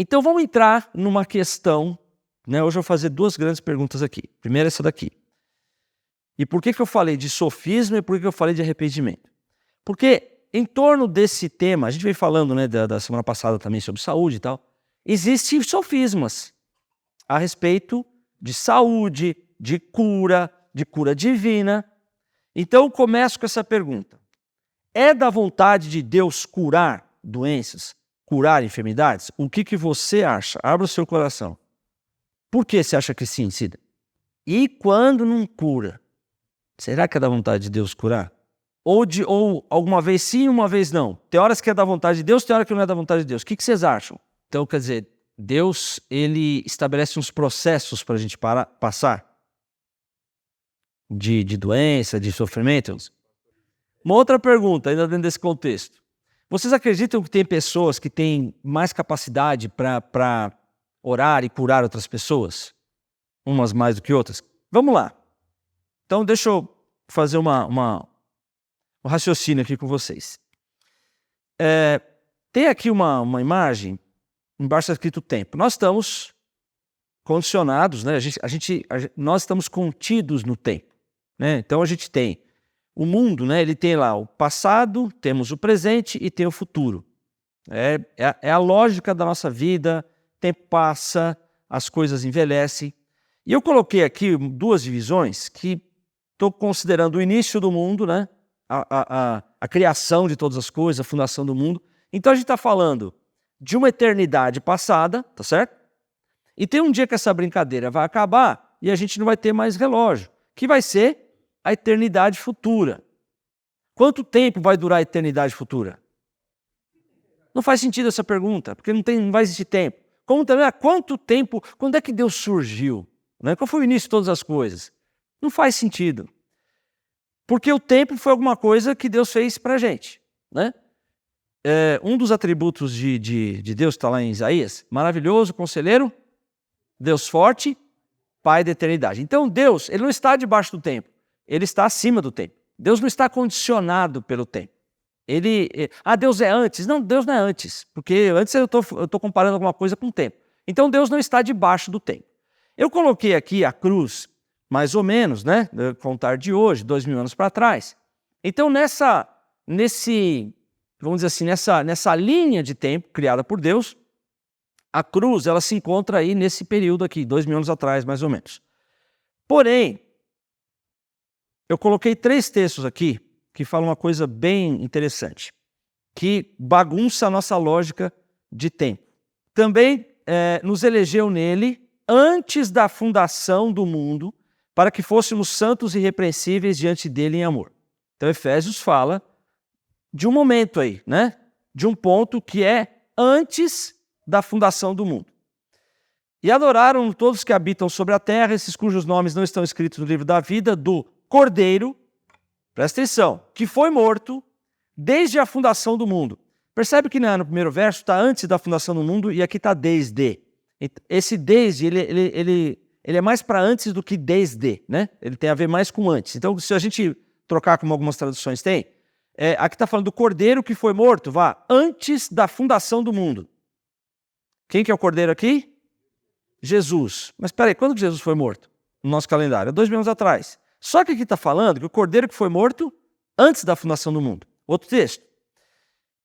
Então vamos entrar numa questão, né? Hoje eu vou fazer duas grandes perguntas aqui. Primeiro essa daqui. E por que eu falei de sofisma e por que eu falei de arrependimento? Porque em torno desse tema, a gente veio falando, né, da semana passada também sobre saúde e tal, existem sofismas a respeito de saúde, de cura divina. Então eu começo com essa pergunta. É da vontade de Deus curar doenças, curar enfermidades? O que você acha? Abra o seu coração. Por que você acha que sim, Cida? E quando não cura? Será que é da vontade de Deus curar? Ou alguma vez sim, uma vez não? Tem horas que é da vontade de Deus, tem horas que não é da vontade de Deus. O que vocês acham? Então, quer dizer, Deus ele estabelece uns processos para a gente passar de doença, de sofrimento. Uma outra pergunta, ainda dentro desse contexto. Vocês acreditam que tem pessoas que têm mais capacidade para orar e curar outras pessoas? Umas mais do que outras? Vamos lá. Então, deixa eu fazer um raciocínio aqui com vocês. Tem aqui uma imagem, embaixo está escrito tempo. Nós estamos condicionados, né? Nós estamos contidos no tempo, né? Então a gente tem o mundo, né? Ele tem lá o passado, temos o presente e tem o futuro. É a lógica da nossa vida, o tempo passa, as coisas envelhecem. E eu coloquei aqui duas divisões que estou considerando o início do mundo, né? A criação de todas as coisas, a fundação do mundo. Então a gente está falando de uma eternidade passada, tá certo? E tem um dia que essa brincadeira vai acabar e a gente não vai ter mais relógio, que vai ser a eternidade futura. Quanto tempo vai durar a eternidade futura? Não faz sentido essa pergunta, porque não vai existir tempo. Como também, quanto tempo, quando é que Deus surgiu? Né? Qual foi o início de todas as coisas? Não faz sentido. Porque o tempo foi alguma coisa que Deus fez para a gente, né? Um dos atributos de Deus está lá em Isaías, maravilhoso, conselheiro, Deus forte, Pai da eternidade. Então Deus, ele não está debaixo do tempo, ele está acima do tempo. Deus não está condicionado pelo tempo. Deus é antes. Não, Deus não é antes, porque antes eu estou comparando alguma coisa com o tempo. Então Deus não está debaixo do tempo. Eu coloquei aqui a cruz, mais ou menos, né? Contar de hoje, 2000 anos para trás. Então vamos dizer assim, nessa linha de tempo criada por Deus, a cruz ela se encontra aí nesse período aqui, 2000 anos atrás, mais ou menos. Porém, eu coloquei 3 textos aqui que falam uma coisa bem interessante, que bagunça a nossa lógica de tempo. Também nos elegeu nele antes da fundação do mundo, para que fôssemos santos e irrepreensíveis diante dele em amor. Então Efésios fala de um momento aí, né? De um ponto que é antes da fundação do mundo. E adoraram todos que habitam sobre a terra, esses cujos nomes não estão escritos no livro da vida, do Cordeiro, presta atenção, que foi morto desde a fundação do mundo. Percebe que no primeiro verso está antes da fundação do mundo e aqui está desde. Esse desde, ele é mais para antes do que desde, né? Ele tem a ver mais com antes. Então, se a gente trocar como algumas traduções tem, aqui está falando do Cordeiro que foi morto, antes da fundação do mundo. Quem que é o Cordeiro aqui? Jesus. Mas espera aí, quando que Jesus foi morto? No nosso calendário, 2000 anos atrás. Só que aqui está falando que o Cordeiro que foi morto antes da fundação do mundo. Outro texto.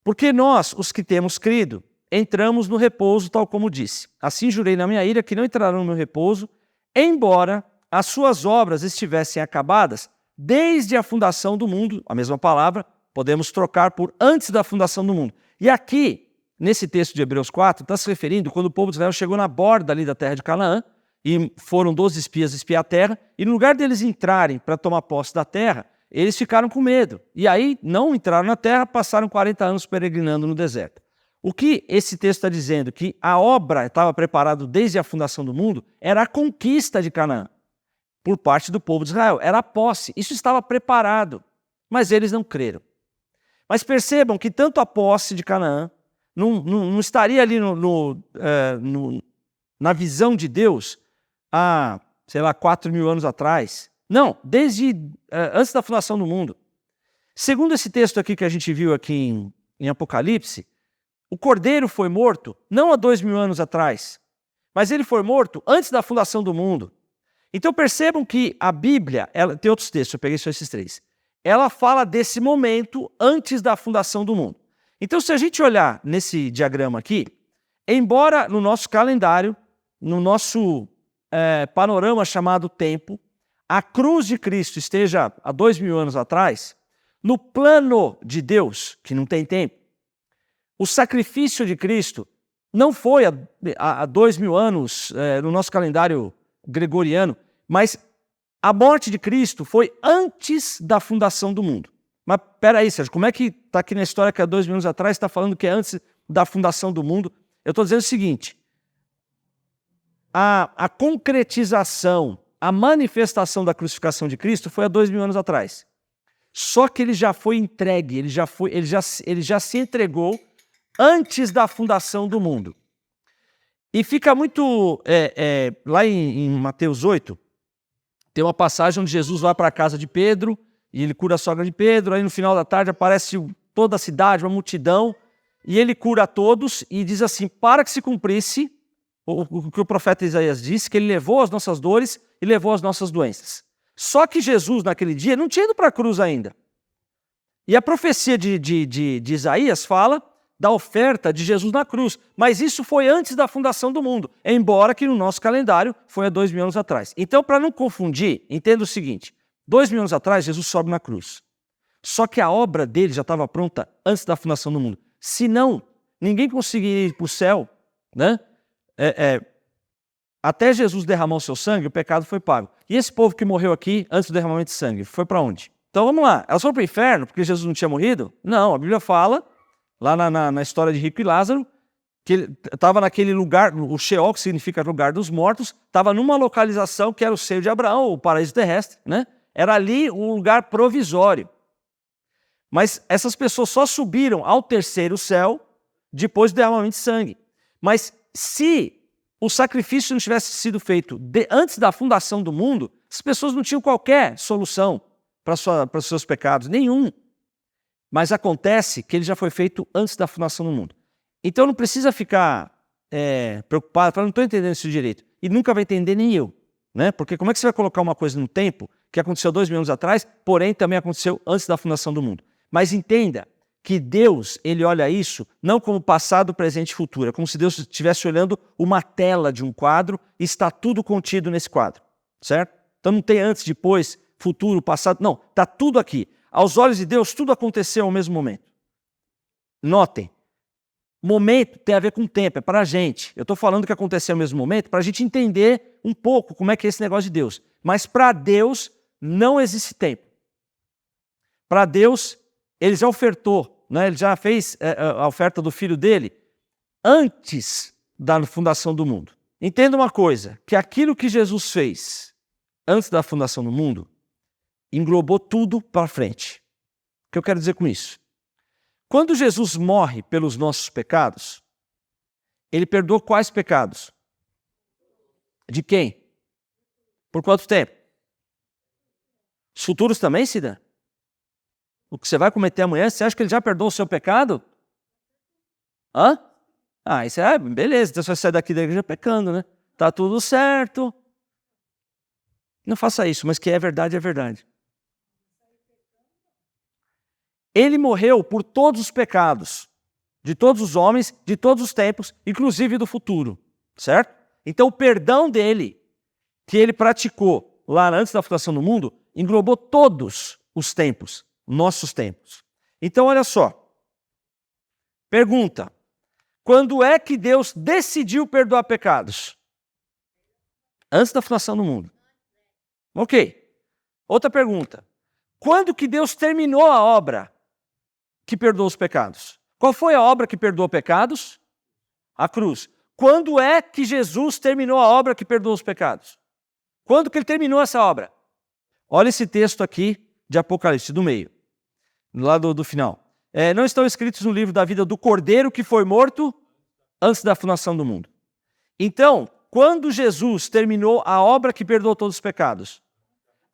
Porque nós, os que temos crido, entramos no repouso, tal como disse. Assim jurei na minha ira que não entrarão no meu repouso, embora as suas obras estivessem acabadas desde a fundação do mundo. A mesma palavra, podemos trocar por antes da fundação do mundo. E aqui, nesse texto de Hebreus 4, está se referindo quando o povo de Israel chegou na borda ali da terra de Canaã, e foram 12 espias espiar a terra, e no lugar deles entrarem para tomar posse da terra, eles ficaram com medo. E aí não entraram na terra, passaram 40 anos peregrinando no deserto. O que esse texto está dizendo? Que a obra estava preparada desde a fundação do mundo, era a conquista de Canaã, por parte do povo de Israel. Era a posse, isso estava preparado, mas eles não creram. Mas percebam que tanto a posse de Canaã não estaria ali na visão de Deus há, 4.000 anos atrás. Não, desde antes da fundação do mundo. Segundo esse texto aqui que a gente viu aqui em Apocalipse, O Cordeiro foi morto não há 2000 anos atrás, mas ele foi morto antes da fundação do mundo. Então percebam que a Bíblia, tem outros textos, eu peguei só esses 3. Ela fala desse momento antes da fundação do mundo. Então se a gente olhar nesse diagrama aqui, embora no nosso calendário, no nosso panorama chamado tempo, a cruz de Cristo esteja há 2000 anos atrás, no plano de Deus, que não tem tempo, o sacrifício de Cristo não foi há 2000 anos no nosso calendário gregoriano, mas a morte de Cristo foi antes da fundação do mundo. Mas peraí, Sérgio, como é que está aqui na história que há 2000 anos atrás está falando que é antes da fundação do mundo? Eu estou dizendo o seguinte, a concretização, a manifestação da crucificação de Cristo foi há 2000 anos atrás. Só que ele já foi entregue, ele já se entregou antes da fundação do mundo. E fica muito... lá em Mateus 8, tem uma passagem onde Jesus vai para a casa de Pedro, e ele cura a sogra de Pedro, aí no final da tarde aparece toda a cidade, uma multidão, e ele cura a todos e diz assim, para que se cumprisse o que o profeta Isaías disse, que ele levou as nossas dores e levou as nossas doenças. Só que Jesus, naquele dia, não tinha ido para a cruz ainda. E a profecia de Isaías fala da oferta de Jesus na cruz, mas isso foi antes da fundação do mundo, embora que no nosso calendário foi há 2000 anos atrás. Então, para não confundir, entenda o seguinte, 2000 anos atrás, Jesus sobe na cruz. Só que a obra dele já estava pronta antes da fundação do mundo. Senão, ninguém conseguiria ir para o céu, né? Até Jesus derramar o seu sangue, o pecado foi pago. E esse povo que morreu aqui, antes do derramamento de sangue, foi para onde? Então vamos lá, elas foram para o inferno porque Jesus não tinha morrido? Não, a Bíblia fala, lá na história de Rico e Lázaro, que ele estava naquele lugar, o Sheol, que significa lugar dos mortos, estava numa localização que era o seio de Abraão, o paraíso terrestre, né? Era ali um lugar provisório. Mas essas pessoas só subiram ao terceiro céu depois do derramamento de sangue. Mas se o sacrifício não tivesse sido feito antes da fundação do mundo, as pessoas não tinham qualquer solução para os seus pecados, nenhum. Mas acontece que ele já foi feito antes da fundação do mundo. Então não precisa ficar preocupado, falando, não estou entendendo isso direito. E nunca vai entender nem eu. Né? Porque como é que você vai colocar uma coisa no tempo que aconteceu 2000 anos atrás, porém também aconteceu antes da fundação do mundo? Mas entenda que Deus, ele olha isso não como passado, presente e futuro. É como se Deus estivesse olhando uma tela de um quadro e está tudo contido nesse quadro. Certo? Então não tem antes, depois, futuro, passado. Não, está tudo aqui. Aos olhos de Deus, tudo aconteceu ao mesmo momento. Notem, momento tem a ver com tempo, é para a gente. Eu estou falando que aconteceu ao mesmo momento para a gente entender um pouco como é que é esse negócio de Deus. Mas para Deus não existe tempo. Para Deus, ele já ofertou, né? Ele já fez a oferta do filho dele antes da fundação do mundo. Entenda uma coisa, que aquilo que Jesus fez antes da fundação do mundo englobou tudo para frente. O que eu quero dizer com isso? Quando Jesus morre pelos nossos pecados, ele perdoou quais pecados? De quem? Por quanto tempo? Os futuros também, Cida? O que você vai cometer amanhã, você acha que ele já perdoou o seu pecado? Hã? Ah, isso é beleza, então você vai sair daqui da igreja pecando, né? Tá tudo certo. Não faça isso, mas que é verdade, é verdade. Ele morreu por todos os pecados, de todos os homens, de todos os tempos, inclusive do futuro, certo? Então o perdão dele, que ele praticou lá antes da fundação do mundo, englobou todos os tempos, nossos tempos. Então olha só, pergunta, quando é que Deus decidiu perdoar pecados? Antes da fundação do mundo. Ok. Outra pergunta, quando que Deus terminou a obra que perdoou os pecados? Qual foi a obra que perdoou pecados? A cruz. Quando é que Jesus terminou a obra que perdoou os pecados? Quando que ele terminou essa obra? Olha esse texto aqui de Apocalipse, do meio, lá do final. Não estão escritos no livro da vida do Cordeiro que foi morto antes da fundação do mundo. Então, quando Jesus terminou a obra que perdoou todos os pecados?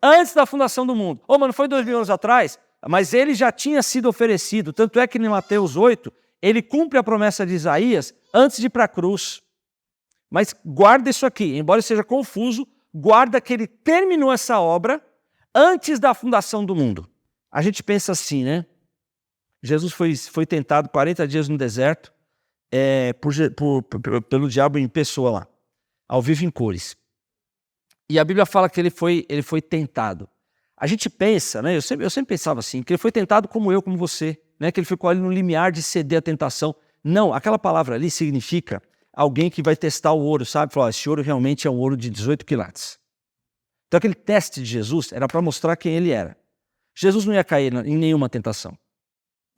Antes da fundação do mundo. Mas não foi 2000 anos atrás? Mas ele já tinha sido oferecido, tanto é que em Mateus 8, ele cumpre a promessa de Isaías antes de ir para a cruz. Mas guarda isso aqui, embora seja confuso, guarda que ele terminou essa obra antes da fundação do mundo. A gente pensa assim, né? Jesus foi tentado 40 dias no deserto pelo diabo em pessoa lá, ao vivo em cores. E a Bíblia fala que ele foi tentado. A gente pensa, né? Eu sempre pensava assim, que ele foi tentado como eu, como você, né? Que ele ficou ali no limiar de ceder à tentação. Não, aquela palavra ali significa alguém que vai testar o ouro, sabe? Falar, esse ouro realmente é um ouro de 18 quilates. Então aquele teste de Jesus era para mostrar quem ele era. Jesus não ia cair em nenhuma tentação.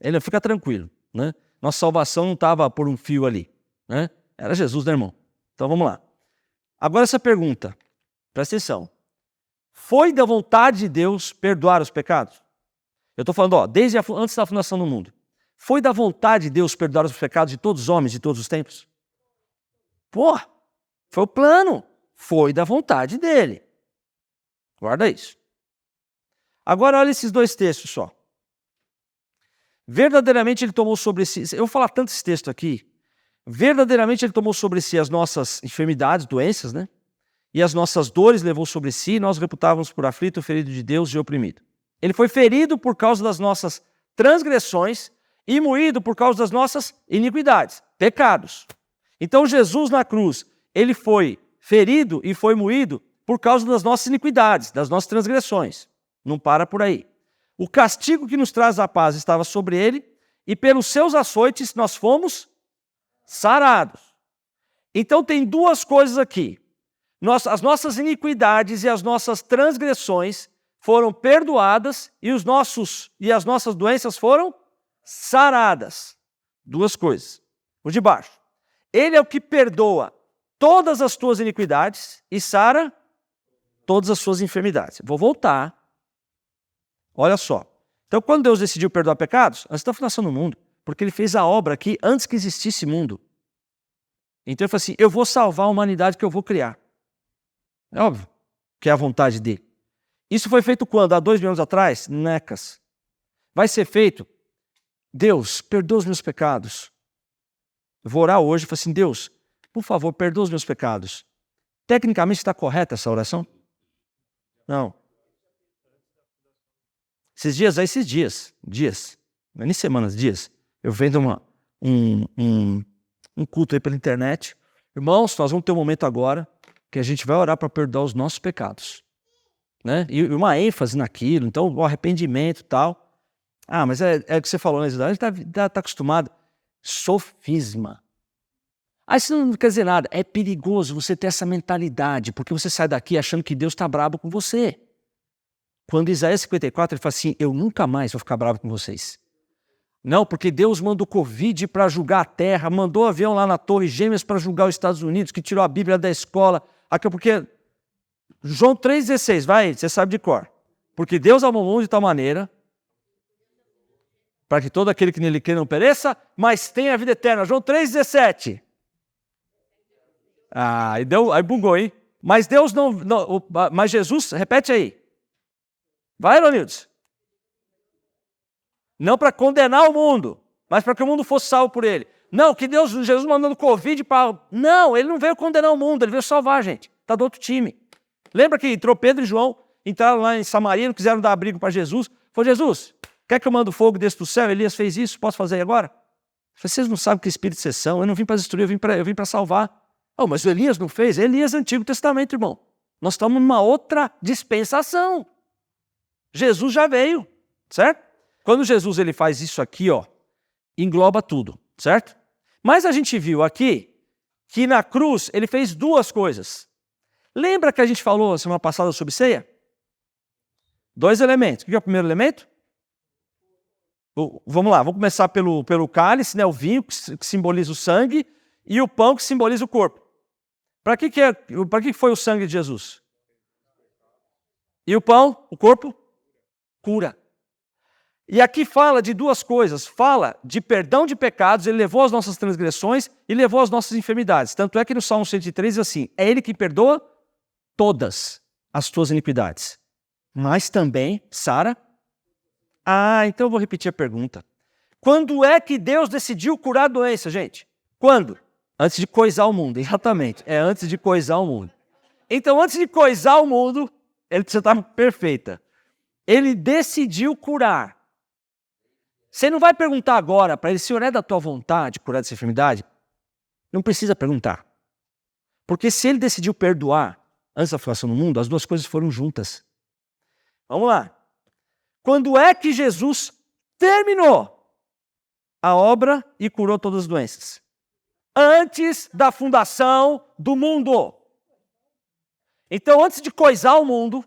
Ele fica tranquilo, né? Nossa salvação não estava por um fio ali, né? Era Jesus, né, irmão? Então vamos lá. Agora essa pergunta, presta atenção. Foi da vontade de Deus perdoar os pecados? Eu estou falando, desde antes da fundação do mundo. Foi da vontade de Deus perdoar os pecados de todos os homens de todos os tempos? Pô, foi o plano. Foi da vontade dele. Guarda isso. Agora olha esses dois textos só. Verdadeiramente ele tomou sobre si, eu vou falar tanto esse texto aqui, verdadeiramente ele tomou sobre si as nossas enfermidades, doenças, né? E as nossas dores levou sobre si, nós reputávamos por aflito, ferido de Deus e oprimido. Ele foi ferido por causa das nossas transgressões e moído por causa das nossas iniquidades, pecados. Então Jesus na cruz, ele foi ferido e foi moído por causa das nossas iniquidades, das nossas transgressões. Não para por aí. O castigo que nos traz a paz estava sobre ele, e pelos seus açoites nós fomos sarados. Então tem duas coisas aqui. As nossas iniquidades e as nossas transgressões foram perdoadas e as nossas doenças foram saradas. Duas coisas. O de baixo. Ele é o que perdoa todas as tuas iniquidades e sara todas as suas enfermidades. Vou voltar. Olha só. Então, quando Deus decidiu perdoar pecados, antes da fundação do mundo, porque ele fez a obra aqui antes que existisse mundo. Então ele falou assim, eu vou salvar a humanidade que eu vou criar. É óbvio que é a vontade dele. Isso foi feito quando? Há 2.000 anos atrás? Necas. Vai ser feito, Deus, perdoa os meus pecados. Eu vou orar hoje e falar assim, Deus, por favor, perdoa os meus pecados. Tecnicamente está correta essa oração? Não. Esses dias, não é nem semanas, dias, eu vendo um culto aí pela internet. Irmãos, nós vamos ter um momento agora que a gente vai orar para perdoar os nossos pecados. Né? E uma ênfase naquilo, então o arrependimento e tal. Ah, mas é o que você falou, né? A gente está acostumado. Sofisma. Ah, isso não quer dizer nada. É perigoso você ter essa mentalidade, porque você sai daqui achando que Deus está bravo com você. Quando Isaías 54, ele fala assim, eu nunca mais vou ficar bravo com vocês. Não, porque Deus mandou Covid para julgar a terra, mandou avião lá na Torre Gêmeas para julgar os Estados Unidos, que tirou a Bíblia da escola. Porque João 3,16, vai, você sabe de cor. Porque Deus amou o mundo de tal maneira, para que todo aquele que nele crê não pereça, mas tenha a vida eterna. João 3,17. Aí bugou, hein? Mas Deus mas Jesus, repete aí. Vai, Ronildes. Não para condenar o mundo, mas para que o mundo fosse salvo por ele. Não, que Jesus mandando Covid para... Não, ele não veio condenar o mundo, ele veio salvar a gente. Está do outro time. Lembra que entrou Pedro e João, entraram lá em Samaria, não quiseram dar abrigo para Jesus. Falou, Jesus, quer que eu mando fogo desce do céu? Elias fez isso, posso fazer agora? Vocês não sabem que espírito vocês são, eu não vim para destruir, eu vim para salvar. Oh, mas o Elias não fez? Elias é Antigo Testamento, irmão. Nós estamos numa outra dispensação. Jesus já veio, certo? Quando Jesus ele faz isso aqui, engloba tudo, certo? Mas a gente viu aqui que na cruz ele fez duas coisas. Lembra que a gente falou semana passada sobre ceia? 2 elementos. O que é o primeiro elemento? Vamos lá, vamos começar pelo cálice, né, o vinho que simboliza o sangue e o pão que simboliza o corpo. Para que foi o sangue de Jesus? E o pão, o corpo? Cura. E aqui fala de duas coisas. Fala de perdão de pecados, ele levou as nossas transgressões e levou as nossas enfermidades. Tanto é que no Salmo 103 diz assim, é ele que perdoa todas as tuas iniquidades. Mas também, sara? Então eu vou repetir a pergunta. Quando é que Deus decidiu curar a doença, gente? Quando? Antes de coisar o mundo, exatamente. É antes de coisar o mundo. Então, antes de coisar o mundo, ele precisa estar perfeita. Ele decidiu curar. Você não vai perguntar agora para ele, Senhor, é da tua vontade curar dessa enfermidade? Não precisa perguntar. Porque se ele decidiu perdoar antes da fundação do mundo, as duas coisas foram juntas. Vamos lá. Quando é que Jesus terminou a obra e curou todas as doenças? Antes da fundação do mundo. Então, antes de coisar o mundo,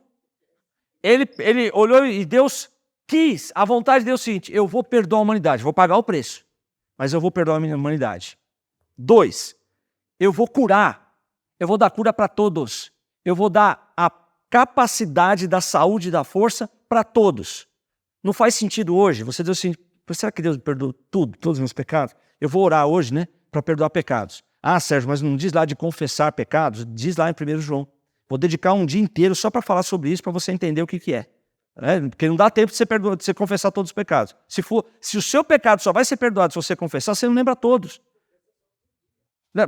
ele olhou e Deus quis, a vontade de Deus é o seguinte, eu vou perdoar a humanidade, vou pagar o preço, mas eu vou perdoar a minha humanidade. 2, eu vou curar, eu vou dar cura para todos, eu vou dar a capacidade da saúde e da força para todos. Não faz sentido hoje, você diz assim, será que Deus me perdoa tudo, todos os meus pecados? Eu vou orar hoje, né, para perdoar pecados. Ah, Sérgio, mas não diz lá de confessar pecados? Diz lá em 1 João. Vou dedicar um dia inteiro só para falar sobre isso, para você entender o que é. Porque não dá tempo de você confessar todos os pecados. Se o seu pecado só vai ser perdoado se você confessar, você não lembra todos.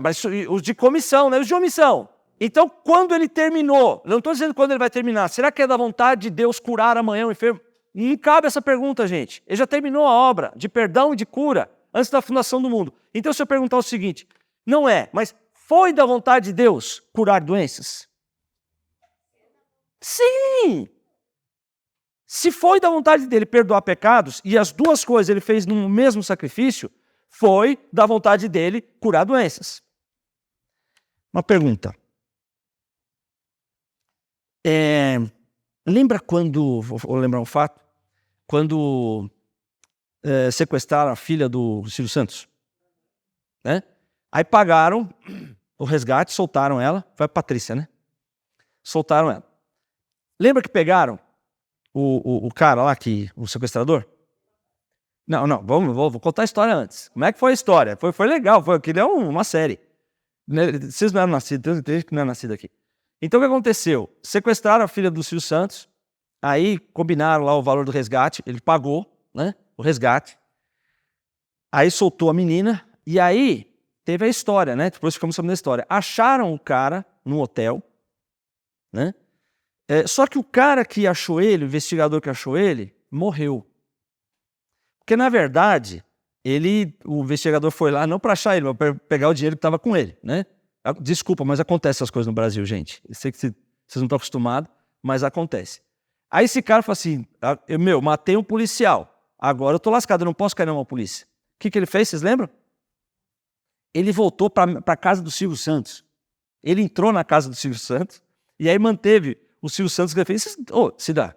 Mas os de comissão, né? Os de omissão. Então, quando ele terminou, não estou dizendo quando ele vai terminar, será que é da vontade de Deus curar amanhã o enfermo? Não cabe essa pergunta, gente. Ele já terminou a obra de perdão e de cura antes da fundação do mundo. Então, se eu perguntar o seguinte, não é, mas foi da vontade de Deus curar doenças? Sim! Se foi da vontade dele perdoar pecados, e as duas coisas ele fez no mesmo sacrifício, foi da vontade dele curar doenças. Uma pergunta. Lembra quando, vou lembrar um fato, quando sequestraram a filha do Silvio Santos? Né? Aí pagaram o resgate, soltaram ela, foi a Patrícia, né? Soltaram ela. Lembra que pegaram o cara lá, o sequestrador? Não, vou contar a história antes. Como é que foi a história? Foi legal, aquilo é uma série. Vocês não eram nascidos, tem gente que não é nascido aqui. Então o que aconteceu? Sequestraram a filha do Silvio Santos, aí combinaram lá o valor do resgate, ele pagou, né, o resgate, aí soltou a menina, e aí teve a história, né? Depois ficamos sabendo da história. Acharam o cara no hotel, né? Só que o cara que achou ele, o investigador que achou ele, morreu. Porque, na verdade, o investigador foi lá não para achar ele, mas para pegar o dinheiro que estava com ele, né? Desculpa, mas acontece essas coisas no Brasil, gente. Eu sei que vocês não estão acostumados, mas acontece. Aí esse cara falou assim, matei um policial, agora eu tô lascado, eu não posso cair numa polícia. O que ele fez, vocês lembram? Ele voltou para a casa do Silvio Santos. Ele entrou na casa do Silvio Santos e aí manteve o Silvio Santos que fez, se dá.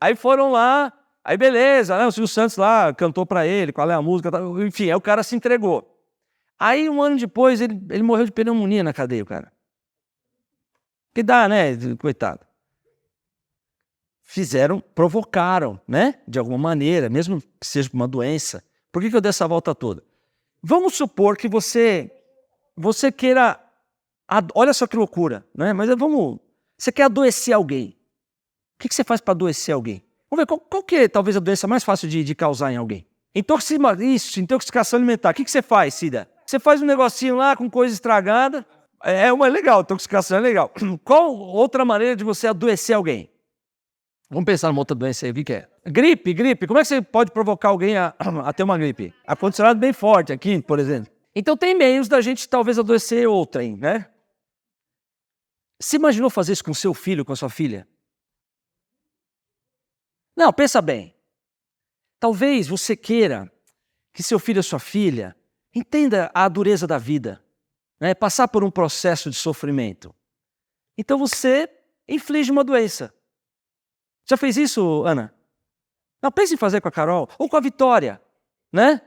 Aí foram lá, aí beleza, né? O Silvio Santos lá cantou pra ele, qual é a música, enfim, aí o cara se entregou. Aí um ano depois ele morreu de pneumonia na cadeia, o cara. Que dá, né? Coitado. Provocaram, né? De alguma maneira, mesmo que seja uma doença. Por que eu dei essa volta toda? Vamos supor que você queira, olha só que loucura, né? Mas você quer adoecer alguém. O que você faz para adoecer alguém? Vamos ver, qual que é talvez a doença mais fácil de causar em alguém? Intoxicação alimentar. O que você faz, Cida? Você faz um negocinho lá com coisa estragada. É legal, intoxicação é legal. Qual outra maneira de você adoecer alguém? Vamos pensar numa outra doença aí, o que é? Gripe. Como é que você pode provocar alguém a ter uma gripe? Ar-condicionado bem forte aqui, por exemplo. Então tem meios da gente talvez adoecer outrem, né? Você imaginou fazer isso com seu filho, com a sua filha? Não, pensa bem. Talvez você queira que seu filho ou sua filha entenda a dureza da vida, né? Passar por um processo de sofrimento. Então você inflige uma doença. Já fez isso, Ana? Não, pense em fazer com a Carol ou com a Vitória, né?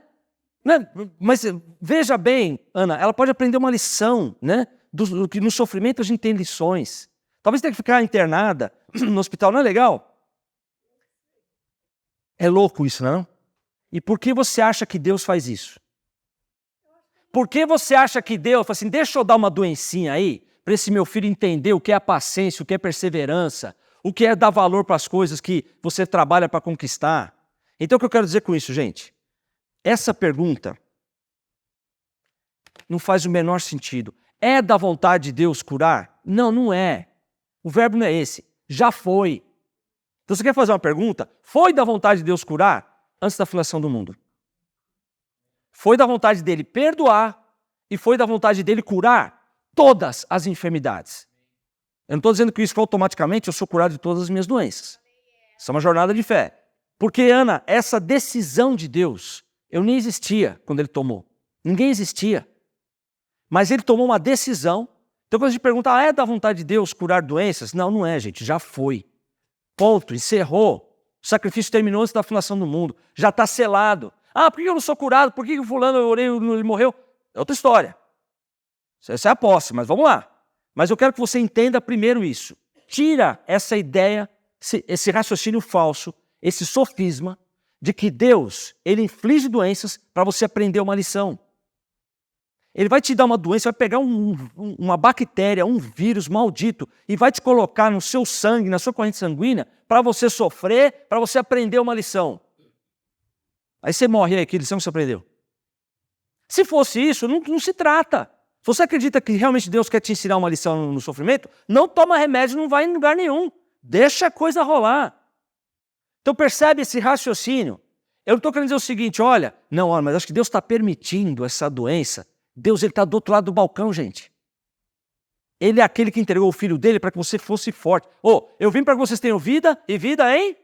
Mas veja bem, Ana, ela pode aprender uma lição, né? Do que no sofrimento a gente tem lições. Talvez tenha que ficar internada no hospital, não é legal? É louco isso, não? E por que você acha que Deus faz isso? Por que você acha que Deus fala assim, deixa eu dar uma doencinha aí, para esse meu filho entender o que é a paciência, o que é perseverança, o que é dar valor para as coisas que você trabalha para conquistar? Então o que eu quero dizer com isso, gente? essa pergunta não faz o menor sentido. É da vontade de Deus curar? Não, não é. O verbo não é esse. Já foi. Então você quer fazer uma pergunta? Foi da vontade de Deus curar antes da fundação do mundo? Foi da vontade dele perdoar e foi da vontade dele curar todas as enfermidades. Eu não estou dizendo que isso automaticamente eu sou curado de todas as minhas doenças. Isso é uma jornada de fé. Porque, Ana, essa decisão de Deus, eu nem existia quando ele tomou. Ninguém existia. Mas ele tomou uma decisão. Então quando a gente pergunta, é da vontade de Deus curar doenças? Não, não é, gente, já foi. Ponto, encerrou. O sacrifício terminou antes da fundação do mundo. Já está selado. Ah, por que eu não sou curado? Por que o fulano, eu orei, ele morreu? É outra história. Essa é a posse, mas vamos lá. Mas eu quero que você entenda primeiro isso. Tira essa ideia, esse raciocínio falso, esse sofisma de que Deus, ele inflige doenças para você aprender uma lição. Ele vai te dar uma doença, vai pegar uma bactéria, um vírus maldito e vai te colocar no seu sangue, na sua corrente sanguínea, para você sofrer, para você aprender uma lição. Aí você morre, e aí, que lição que você aprendeu? Se fosse isso, não se trata. Se você acredita que realmente Deus quer te ensinar uma lição no sofrimento, não toma remédio, não vai em lugar nenhum. Deixa a coisa rolar. Então percebe esse raciocínio? Eu não estou querendo dizer o seguinte, olha, mas acho que Deus está permitindo essa doença. Deus está do outro lado do balcão, gente. Ele é aquele que entregou o filho dele para que você fosse forte. Eu vim para que vocês tenham vida e vida, hein?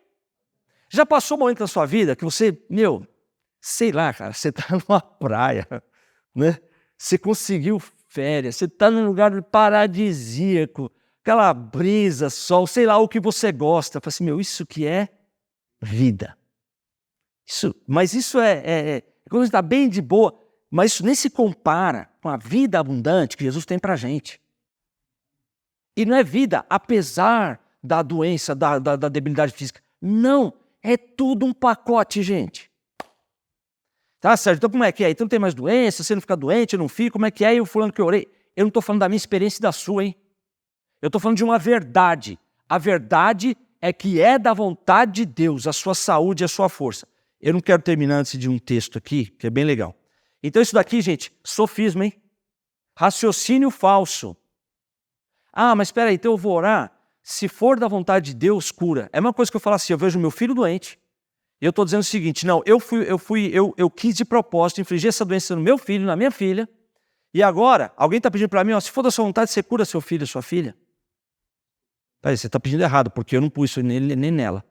Já passou um momento na sua vida que você, sei lá, cara, você está numa praia, né? Você conseguiu férias, você está num lugar paradisíaco, aquela brisa, sol, sei lá o que você gosta. Fala assim, isso que é vida. Mas isso é quando a gente está bem de boa, mas isso nem se compara com a vida abundante que Jesus tem para a gente. E não é vida apesar da doença, da debilidade física. Não, é tudo um pacote, gente. Tá, Sérgio, então como é que é? Então não tem mais doença, você não fica doente, eu não fico, como é que é? E o fulano que eu orei? Eu não estou falando da minha experiência e da sua, hein? Eu estou falando de uma verdade. A verdade é que é da vontade de Deus, a sua saúde e a sua força. Eu não quero terminar antes de um texto aqui, que é bem legal. Então isso daqui, gente, sofisma, hein? Raciocínio falso. Ah, mas espera aí, então eu vou orar. Se for da vontade de Deus, cura. É uma coisa que eu falo assim, eu vejo meu filho doente, e eu estou dizendo o seguinte, não, eu quis de propósito infligir essa doença no meu filho, na minha filha, e agora alguém está pedindo para mim, se for da sua vontade, você cura seu filho, sua filha. Peraí, você está pedindo errado, porque eu não pus isso nele nem nela.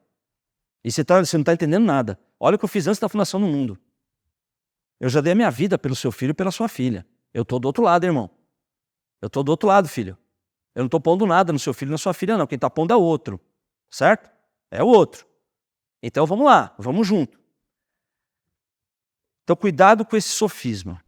E você não está entendendo nada. Olha o que eu fiz antes da fundação do mundo. Eu já dei a minha vida pelo seu filho e pela sua filha. Eu estou do outro lado, irmão. Eu estou do outro lado, filho. Eu não estou pondo nada no seu filho e na sua filha, não. Quem está pondo é o outro. Certo? É o outro. Então vamos lá, vamos junto. Então cuidado com esse sofisma.